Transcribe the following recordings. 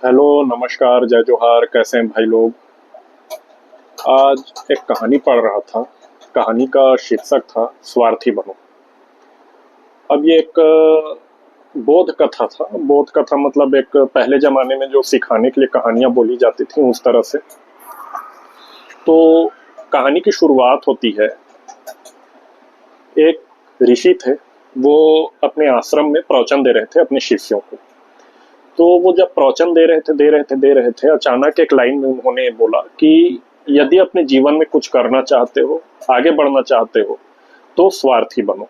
Hello, नमस्कार, जय जोहार। कैसे हैं भाई लोग? आज एक कहानी पढ़ रहा था। कहानी का शीर्षक था स्वार्थी बनो। अब ये एक बोध कथा था। बोध कथा मतलब एक पहले जमाने में जो सिखाने के लिए कहानियां बोली जाती थी उस तरह से। तो कहानी की शुरुआत होती है, एक ऋषि थे। वो अपने आश्रम में प्रवचन दे रहे थे अपने शिष्यों को। तो वो जब प्रवचन दे रहे थे, अचानक एक लाइन में उन्होंने बोला कि यदि अपने जीवन में कुछ करना चाहते हो, आगे बढ़ना चाहते हो, तो स्वार्थी बनो।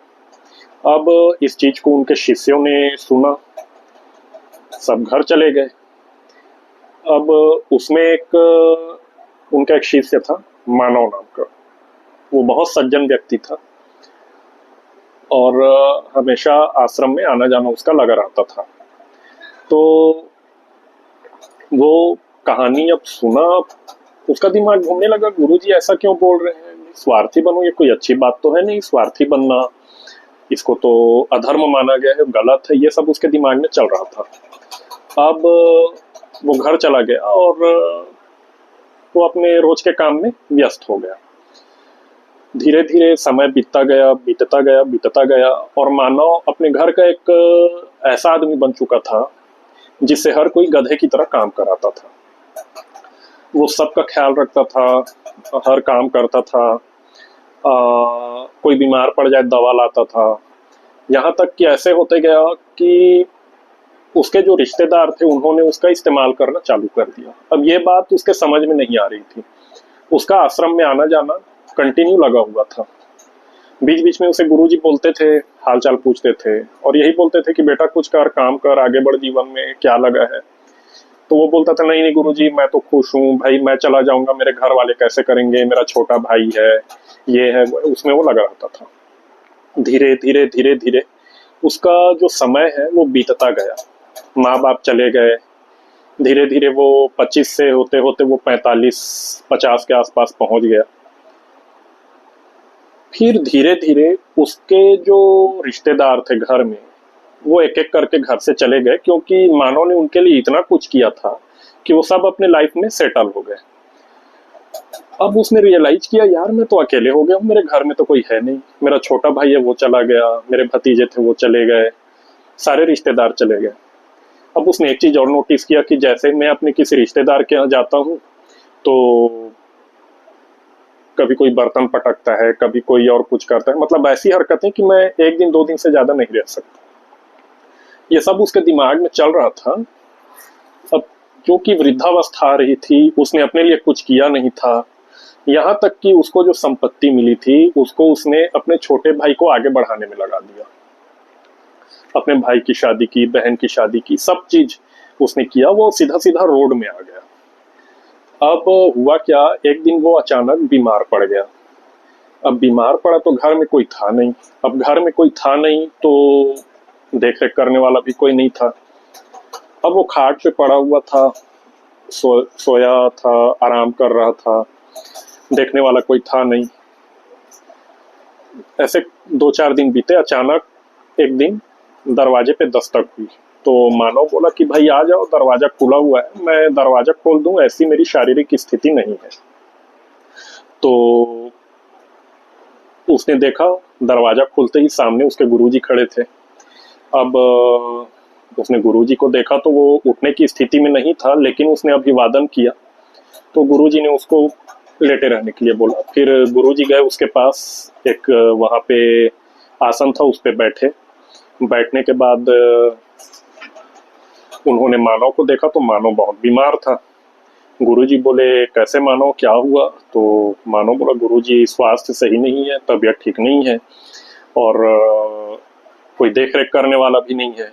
अब इस चीज को उनके शिष्यों ने सुना, सब घर चले गए। अब उसमें उनका एक शिष्य था, मानव नाम का। वो बहुत सज्जन व्यक्ति था और हमेशा आश्रम में आना जाना उसका लगा रहता था। तो वो कहानी अब सुना, उसका दिमाग घूमने लगा, गुरुजी ऐसा क्यों बोल रहे हैं, स्वार्थी बनो, ये कोई अच्छी बात तो है नहीं, स्वार्थी बनना इसको तो अधर्म माना गया है, गलत है, ये सब उसके दिमाग में चल रहा था। अब वो घर चला गया और वो अपने रोज के काम में व्यस्त हो गया। धीरे धीरे समय बीतता गया और मानव अपने घर का एक ऐसा आदमी बन चुका था जिससे हर कोई गधे की तरह काम कराता था। वो सबका ख्याल रखता था, हर काम करता था। कोई बीमार पड़ जाए दवा लाता था। यहाँ तक कि ऐसे होते गया कि उसके जो रिश्तेदार थे उन्होंने उसका इस्तेमाल करना चालू कर दिया। अब ये बात उसके समझ में नहीं आ रही थी। उसका आश्रम में आना जाना कंटिन्यू लगा हुआ था। बीच बीच में उसे गुरुजी बोलते थे, हालचाल पूछते थे और यही बोलते थे कि बेटा कुछ कर, काम कर, आगे बढ़, जीवन में क्या लगा है। तो वो बोलता था, नहीं नहीं गुरुजी, मैं तो खुश हूँ भाई, मैं चला जाऊंगा, मेरे घर वाले कैसे करेंगे, मेरा छोटा भाई है, ये है, उसमें वो लगा रहता था। धीरे धीरे उसका जो समय है वो बीतता गया। माँ बाप चले गए। धीरे धीरे वो 25 से होते होते वो 45-50 के आसपास पहुंच गया। फिर धीरे धीरे उसके जो रिश्तेदार थे घर में, वो एक एक करके घर से चले गए, क्योंकि मानव ने उनके लिए इतना कुछ किया था कि वो सब अपने लाइफ में सेटल हो गए। अब उसने रियलाइज किया, यार मैं तो अकेले हो गया हूँ, मेरे घर में तो कोई है नहीं, मेरा छोटा भाई है वो चला गया, मेरे भतीजे थे वो चले गए, सारे रिश्तेदार चले गए। अब उसने एक चीज और नोटिस किया कि जैसे मैं अपने किसी रिश्तेदार के यहाँ जाता हूँ तो कभी कोई बर्तन पटकता है, कभी कोई और कुछ करता है, मतलब ऐसी हरकतें कि मैं एक दिन 2 दिन से ज्यादा नहीं रह सकता। ये सब उसके दिमाग में चल रहा था। अब जो कि वृद्धावस्था आ रही थी, उसने अपने लिए कुछ किया नहीं था। यहाँ तक कि उसको जो संपत्ति मिली थी उसको उसने अपने छोटे भाई को आगे बढ़ाने में लगा दिया। अपने भाई की शादी की, बहन की शादी की, सब चीज उसने किया। वो सीधा सीधा रोड में आ गया। अब हुआ क्या, एक दिन वो अचानक बीमार पड़ गया। अब बीमार पड़ा तो घर में कोई था नहीं। अब घर में कोई था नहीं तो देख रेख करने वाला भी कोई नहीं था। अब वो खाट पे पड़ा हुआ था, सोया था, आराम कर रहा था, देखने वाला कोई था नहीं। ऐसे 2-4 दिन बीते। अचानक एक दिन दरवाजे पे दस्तक हुई। तो मानव बोला कि भाई आ जाओ, दरवाजा खुला हुआ है, मैं दरवाजा खोल दूं, ऐसी मेरी शारीरिक स्थिति नहीं है। तो उसने देखा, दरवाजा खुलते ही सामने उसके गुरुजी खड़े थे। अब उसने गुरुजी को देखा तो वो उठने की स्थिति में नहीं था, लेकिन उसने अभिवादन किया। तो गुरुजी ने उसको लेटे रहने के लिए बोला। फिर गुरुजी गए उसके पास, एक वहां पे आसन था, उस पे बैठे। बैठने के बाद उन्होंने मानव को देखा तो मानव बहुत बीमार था। गुरुजी बोले, कैसे मानव, क्या हुआ? तो मानव बोला, गुरुजी स्वास्थ्य सही नहीं है, तबीयत ठीक नहीं है और कोई देख रेख करने वाला भी नहीं है।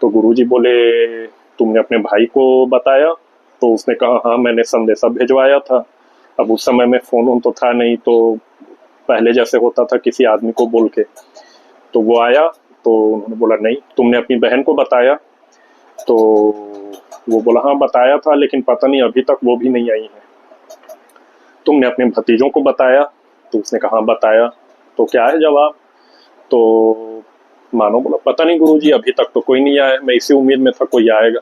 तो गुरुजी बोले, तुमने अपने भाई को बताया? तो उसने कहा, हाँ मैंने संदेशा भिजवाया था। अब उस समय में फोन वोन तो था नहीं, तो पहले जैसे होता था किसी आदमी को बोल के। तो वो आया तो उन्होंने बोला, नहीं तुमने अपनी बहन को बताया? तो वो बोला, हाँ बताया था, लेकिन पता नहीं अभी तक वो भी नहीं आई है। तुमने अपने भतीजों को बताया? तो उसने कहा, हाँ बताया। तो क्या है जवाब? तो मानो बोला, पता नहीं गुरुजी, अभी तक तो कोई नहीं आया, मैं इसी उम्मीद में था कोई आएगा।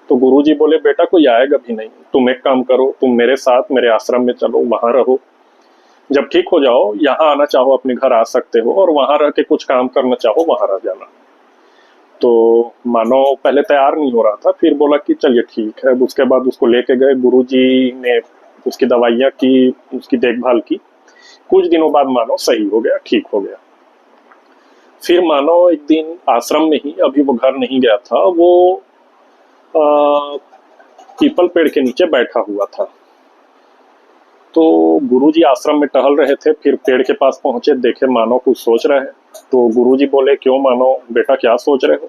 तो गुरुजी बोले बेटा कोई आएगा भी नहीं, तुम एक काम करो, तुम मेरे साथ मेरे आश्रम में चलो, वहां रहो, जब ठीक हो जाओ यहाँ आना चाहो अपने घर आ सकते हो, और वहां रह के कुछ काम करना चाहो वहां रह जाना। तो मानो पहले तैयार नहीं हो रहा था, फिर बोला कि चलिए ठीक है। उसके बाद उसको लेके गए, गुरुजी ने उसकी दवाइयाँ की, उसकी देखभाल की। कुछ दिनों बाद मानो सही हो गया, ठीक हो गया। फिर मानो एक दिन आश्रम में ही, अभी वो घर नहीं गया था, वो पीपल पेड़ के नीचे बैठा हुआ था। तो गुरुजी आश्रम में टहल रहे थे, फिर पेड़ के पास पहुंचे, देखे मानो कुछ सोच रहे हैं। तो गुरुजी बोले क्यों मानो बेटा क्या सोच रहे हो?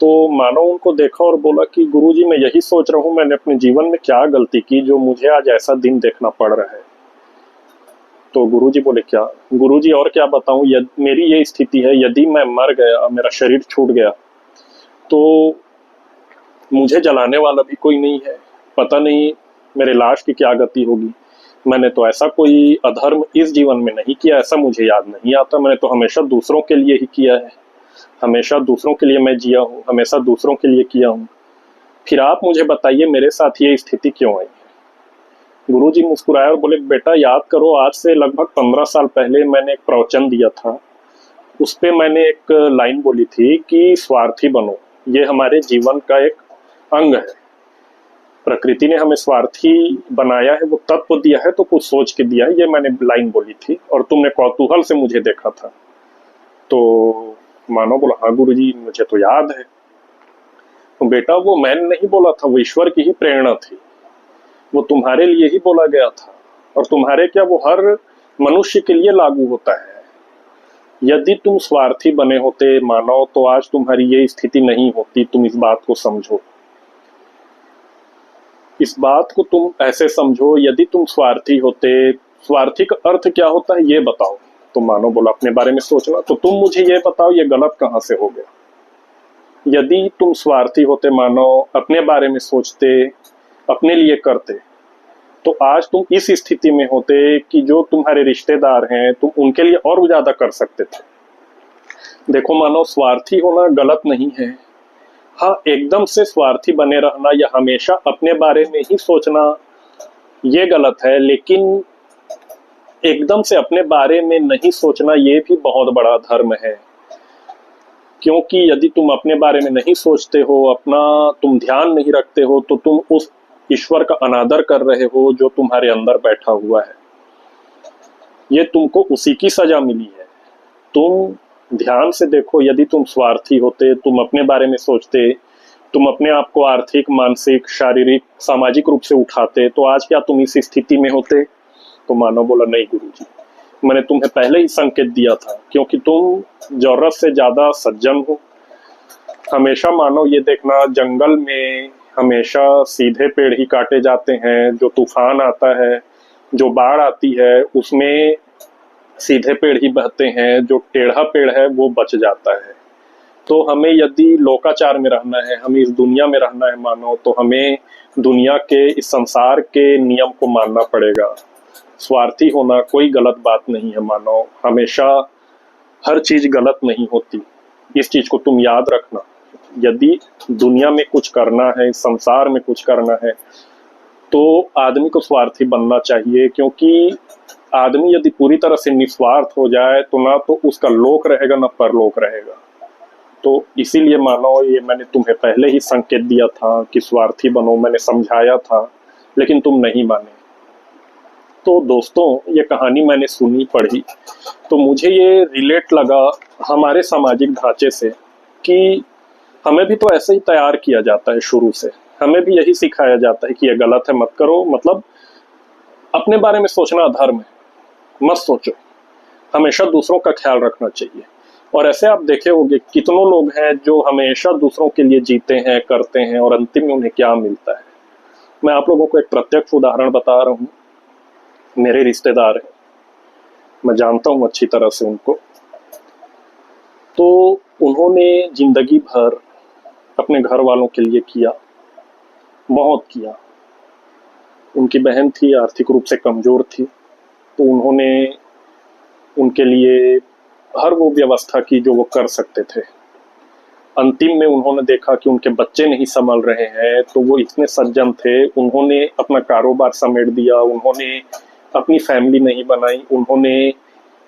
तो मानो उनको देखा और बोला कि गुरुजी मैं यही सोच रहा हूँ, मैंने अपने जीवन में क्या गलती की जो मुझे आज ऐसा दिन देखना पड़ रहा है। तो गुरुजी बोले क्या? गुरुजी और क्या बताऊं, मेरी ये स्थिति है, यदि मैं मर गया, मेरा शरीर छूट गया, तो मुझे जलाने वाला भी कोई नहीं है, पता नहीं मेरे लाश की क्या गति होगी। मैंने तो ऐसा कोई अधर्म इस जीवन में नहीं किया, ऐसा मुझे याद नहीं आता। मैंने तो हमेशा दूसरों के लिए ही किया है, हमेशा दूसरों के लिए मैं जिया हूँ, हमेशा दूसरों के लिए किया हूँ। फिर आप मुझे बताइए मेरे साथ ये स्थिति क्यों आई है? गुरुजी मुस्कुराए और बोले बेटा याद करो, आज से लगभग 15 साल पहले मैंने एक प्रवचन दिया था। उस पे मैंने एक लाइन बोली थी कि स्वार्थी बनो, ये हमारे जीवन का एक अंग है। प्रकृति ने हमें स्वार्थी बनाया है, वो तत्व दिया है तो कुछ सोच के दिया है, ये मैंने लाइन बोली थी और तुमने कौतूहल से मुझे देखा था। तो मानो बोला हाँ गुरुजी मुझे तो याद है। तो बेटा वो मैंने नहीं बोला था, वो ईश्वर की ही प्रेरणा थी, वो तुम्हारे लिए ही बोला गया था। और तुम्हारे क्या, वो हर मनुष्य के लिए लागू होता है। यदि तुम स्वार्थी बने होते मानव, तो आज तुम्हारी ये स्थिति नहीं होती। तुम इस बात को समझो, इस बात को तुम ऐसे समझो, यदि तुम स्वार्थी होते। स्वार्थी का अर्थ क्या होता है ये बताओ। तो मानो बोला अपने बारे में सोचना। तो तुम मुझे ये बताओ ये गलत कहाँ से हो गया? यदि तुम स्वार्थी होते मानो, अपने बारे में सोचते, अपने लिए करते, तो आज तुम इस स्थिति में होते कि जो तुम्हारे रिश्तेदार हैं तुम उनके लिए और ज्यादा कर सकते थे। देखो मानो स्वार्थी होना गलत नहीं है, हाँ एकदम से स्वार्थी बने रहना या हमेशा अपने बारे में ही सोचना ये गलत है। लेकिन एकदम से अपने बारे में नहीं सोचना ये भी बहुत बड़ा धर्म है। क्योंकि यदि तुम अपने बारे में नहीं सोचते हो, अपना तुम ध्यान नहीं रखते हो, तो तुम उस ईश्वर का अनादर कर रहे हो जो तुम्हारे अंदर बैठा हुआ है। ये तुमको उसी की सजा मिली है। तुम ध्यान से देखो, यदि तुम स्वार्थी होते, तुम अपने बारे में सोचते, तुम अपने आप को आर्थिक, मानसिक, शारीरिक, सामाजिक रूप से उठाते, तो आज क्या तुम इस स्थिति में होते? तो मानो बोला नहीं गुरुजी, मैंने तुम्हें पहले ही संकेत दिया था, क्योंकि तुम जरूरत से ज्यादा सज्जन हो। हमेशा मानो ये देखना, जंगल में हमेशा सीधे पेड़ ही काटे जाते हैं। जो तूफान आता है, जो बाढ़ आती है, उसमें सीधे पेड़ ही बहते हैं, जो टेढ़ा पेड़ है वो बच जाता है। तो हमें यदि लोकाचार में रहना है, हमें इस दुनिया में रहना है मानो, तो हमें दुनिया के, इस संसार के नियम को मानना पड़ेगा। स्वार्थी होना कोई गलत बात नहीं है मानो, हमेशा हर चीज गलत नहीं होती, इस चीज को तुम याद रखना। यदि दुनिया में कुछ करना है, संसार में कुछ करना है, तो आदमी को स्वार्थी बनना चाहिए। क्योंकि आदमी यदि पूरी तरह से निस्वार्थ हो जाए तो ना तो उसका लोक रहेगा ना परलोक रहेगा। तो इसीलिए मानो ये मैंने तुम्हें पहले ही संकेत दिया था कि स्वार्थी बनो, मैंने समझाया था, लेकिन तुम नहीं माने। तो दोस्तों ये कहानी मैंने सुनी, पढ़ी, तो मुझे ये रिलेट लगा हमारे सामाजिक ढांचे से कि हमें भी तो ऐसे ही तैयार किया जाता है शुरू से। हमें भी यही सिखाया जाता है कि ये गलत है, मत करो। मतलब अपने बारे में सोचना अधर्म है, मत सोचो, हमेशा दूसरों का ख्याल रखना चाहिए। और ऐसे आप देखे होंगे कितनों लोग हैं जो हमेशा दूसरों के लिए जीते हैं, करते हैं, और अंतिम में उन्हें क्या मिलता है। मैं आप लोगों को एक प्रत्यक्ष उदाहरण बता रहा हूँ। मेरे रिश्तेदार हैं, मैं जानता हूँ अच्छी तरह से उनको। तो उन्होंने जिंदगी भर अपने घर वालों के लिए किया, बहुत किया। उनकी बहन थी, आर्थिक रूप से कमजोर थी, तो उन्होंने उनके लिए हर वो व्यवस्था की जो वो कर सकते थे। अंतिम में उन्होंने देखा कि उनके बच्चे नहीं संभल रहे हैं, तो वो इतने सज्जन थे, उन्होंने अपना कारोबार समेट दिया, उन्होंने अपनी फैमिली नहीं बनाई, उन्होंने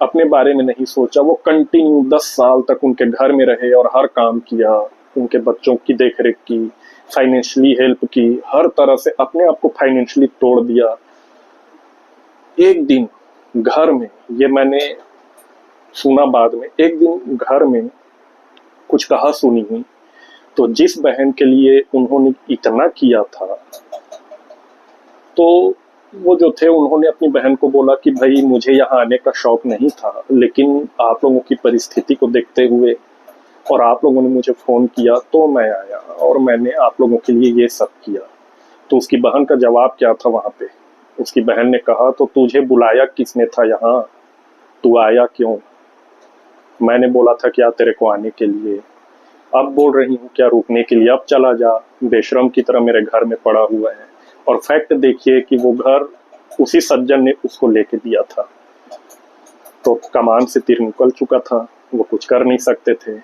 अपने बारे में नहीं सोचा। वो कंटिन्यू 10 साल तक उनके घर में रहे और हर काम किया, उनके बच्चों की देखरेख की, फाइनेंशियली हेल्प की, हर तरह से अपने आप को फाइनेंशियली तोड़ दिया। एक दिन घर में, ये मैंने सुना बाद में, एक दिन घर में कुछ कहा सुनी हुई, तो जिस बहन के लिए उन्होंने इतना किया था, तो वो जो थे उन्होंने अपनी बहन को बोला कि भाई मुझे यहाँ आने का शौक नहीं था, लेकिन आप लोगों की परिस्थिति को देखते हुए और आप लोगों ने मुझे फ़ोन किया तो मैं आया और मैंने आप लोगों के लिए ये सब किया। तो उसकी बहन का जवाब क्या था वहाँ पे? उसकी बहन ने कहा, तो तुझे बुलाया किसने था यहाँ, तू आया क्यों? मैंने बोला था क्या तेरे को आने के लिए, अब बोल रही हूँ क्या रुकने के लिए, अब चला जा, बेशरम की तरह मेरे घर में पड़ा हुआ है। और फैक्ट देखिए कि वो घर उसी सज्जन ने उसको लेके दिया था, तो कमान से तीर निकल चुका था, वो कुछ कर नहीं सकते थे।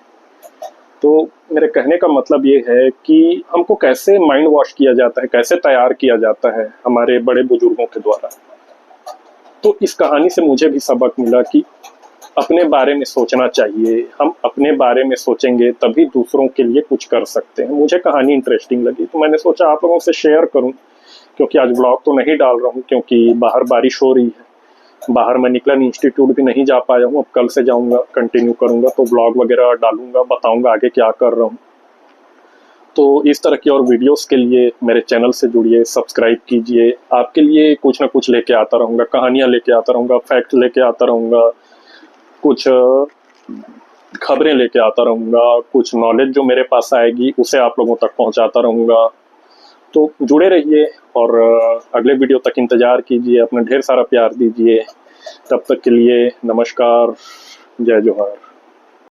तो मेरे कहने का मतलब ये है कि हमको कैसे माइंड वॉश किया जाता है, कैसे तैयार किया जाता है हमारे बड़े बुजुर्गों के द्वारा। तो इस कहानी से मुझे भी सबक मिला कि अपने बारे में सोचना चाहिए, हम अपने बारे में सोचेंगे तभी दूसरों के लिए कुछ कर सकते हैं। मुझे कहानी इंटरेस्टिंग लगी तो मैंने सोचा आप लोगों से शेयर करूं, क्योंकि आज ब्लॉग तो नहीं डाल रहा हूं क्योंकि बाहर बारिश हो रही है, बाहर मैं निकला नहीं, इंस्टीट्यूट भी नहीं जा पाया हूं। अब कल से जाऊंगा, कंटिन्यू करूंगा, तो ब्लॉग वगैरह डालूंगा, बताऊंगा आगे क्या कर रहा हूं। तो इस तरह की और वीडियोस के लिए मेरे चैनल से जुड़िए, सब्सक्राइब कीजिए। आपके लिए कुछ ना कुछ लेके आता रहूंगा, कहानियां लेके आता रहूंगा, फैक्ट लेके आता रहूंगा, कुछ खबरें लेके आता रहूंगा, कुछ नॉलेज जो मेरे पास आएगी उसे आप लोगों तक पहुंचाता रहूंगा। तो जुड़े रहिए और अगले वीडियो तक इंतजार कीजिए, अपना ढेर सारा प्यार दीजिए। तब तक के लिए नमस्कार, जय जोहार।